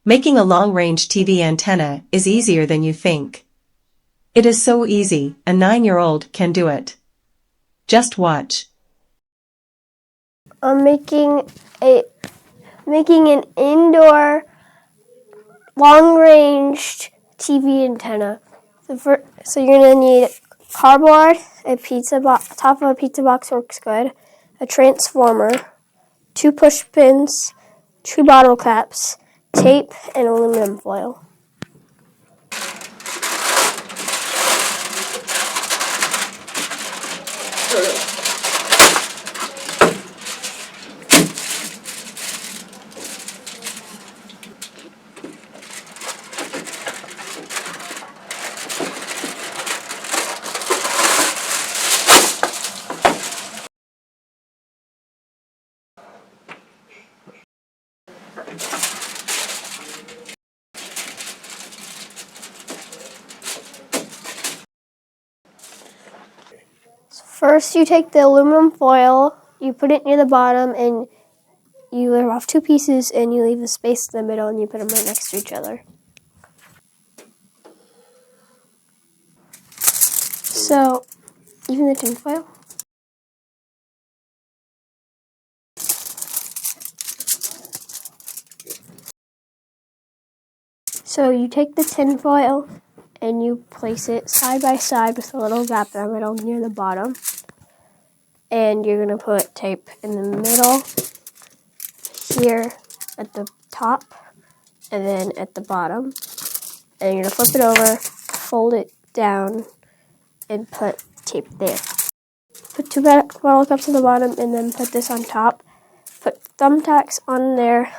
Making a long-range TV antenna is easier than you think. It is so easy, a 9-year-old can do it. Just watch. I'm making an indoor long-range TV antenna. So you're gonna need cardboard, a pizza box. Top of a pizza box works good. A transformer, 2 push pins, 2 bottle caps, tape, and aluminum foil. First, you take the aluminum foil, you put it near the bottom, and you leave off 2 pieces, and you leave a space in the middle, and you put them right next to each other. So, even the tin foil. So you take the tin foil and you place it side by side with a little gap in the middle near the bottom. And you're going to put tape in the middle, here at the top, and then at the bottom. And you're going to flip it over, fold it down, and put tape there. Put 2 bottle caps on the bottom and then put this on top. Put thumbtacks on there,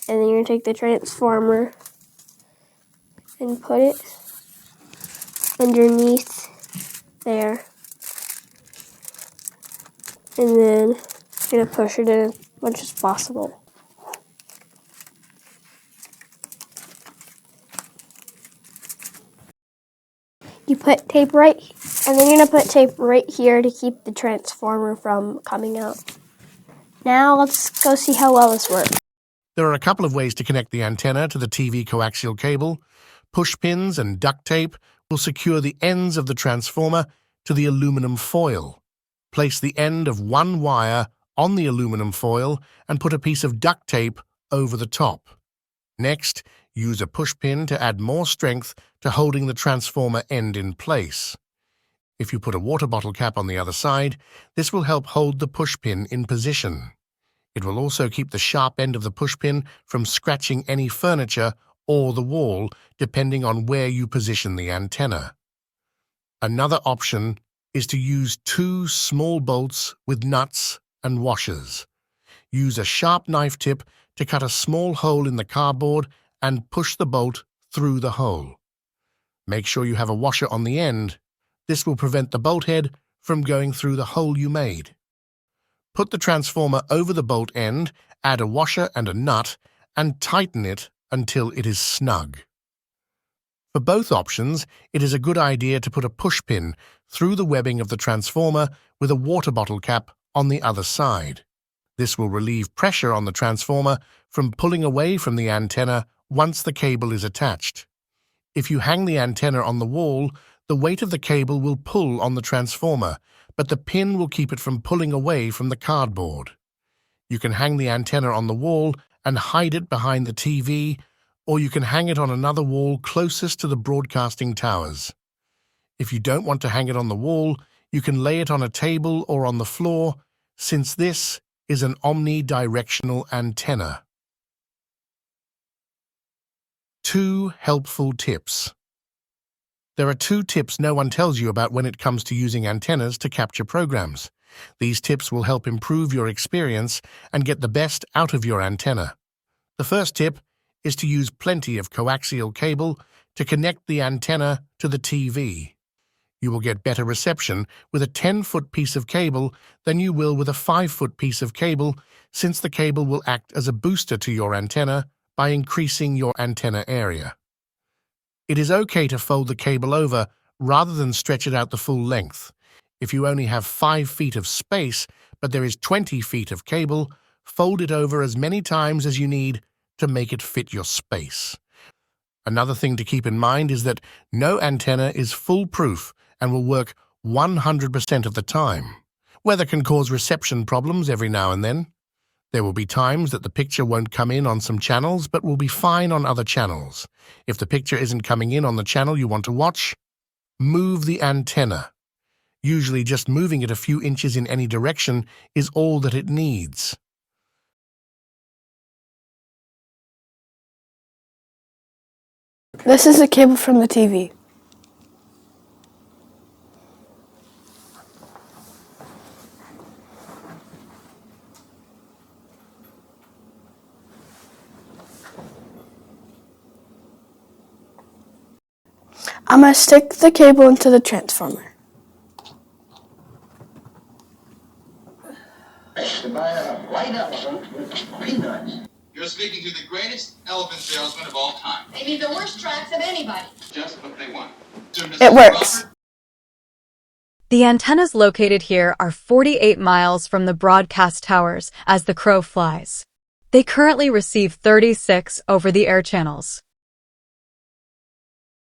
and then you're going to take the transformer and put it underneath there. And then you're going to push it in as much as possible. You put tape right, and then you're going to put tape right here to keep the transformer from coming out. Now let's go see how well this works. There are a couple of ways to connect the antenna to the TV coaxial cable. Push pins and duct tape will secure the ends of the transformer to the aluminum foil. Place the end of one wire on the aluminum foil and put a piece of duct tape over the top. Next, use a push pin to add more strength to holding the transformer end in place. If you put a water bottle cap on the other side, this will help hold the push pin in position. It will also keep the sharp end of the push pin from scratching any furniture or the wall, depending on where you position the antenna. Another option is to use 2 small bolts with nuts and washers. Use a sharp knife tip to cut a small hole in the cardboard and push the bolt through the hole. Make sure you have a washer on the end. This will prevent the bolt head from going through the hole you made. Put the transformer over the bolt end, add a washer and a nut, and tighten it until it is snug. For both options, it is a good idea to put a push pin through the webbing of the transformer with a water bottle cap on the other side. This will relieve pressure on the transformer from pulling away from the antenna once the cable is attached. If you hang the antenna on the wall, the weight of the cable will pull on the transformer, but the pin will keep it from pulling away from the cardboard. You can hang the antenna on the wall and hide it behind the TV, or you can hang it on another wall closest to the broadcasting towers. If you don't want to hang it on the wall, you can lay it on a table or on the floor, since this is an omnidirectional antenna. 2 helpful tips. There are 2 tips no one tells you about when it comes to using antennas to capture programs. These tips will help improve your experience and get the best out of your antenna. The first tip is to use plenty of coaxial cable to connect the antenna to the TV. You will get better reception with a 10-foot piece of cable than you will with a 5-foot piece of cable, since the cable will act as a booster to your antenna by increasing your antenna area. It is okay to fold the cable over rather than stretch it out the full length. If you only have 5 feet of space, but there is 20 feet of cable, fold it over as many times as you need to make it fit your space. Another thing to keep in mind is that no antenna is foolproof and will work 100% of the time. Weather can cause reception problems every now and then. There will be times that the picture won't come in on some channels but will be fine on other channels. If the picture isn't coming in on the channel you want to watch, move the antenna. Usually just moving it a few inches in any direction is all that it needs. This is the cable from the TV. I'm going to stick the cable into the transformer. To buy a white elephant with peanuts. You're speaking to the greatest elephant salesman of all time. They need the worst tracks of anybody. Just what they want. To Mrs. It works. Crawford. The antennas located here are 48 miles from the broadcast towers as the crow flies. They currently receive 36 over-the-air channels.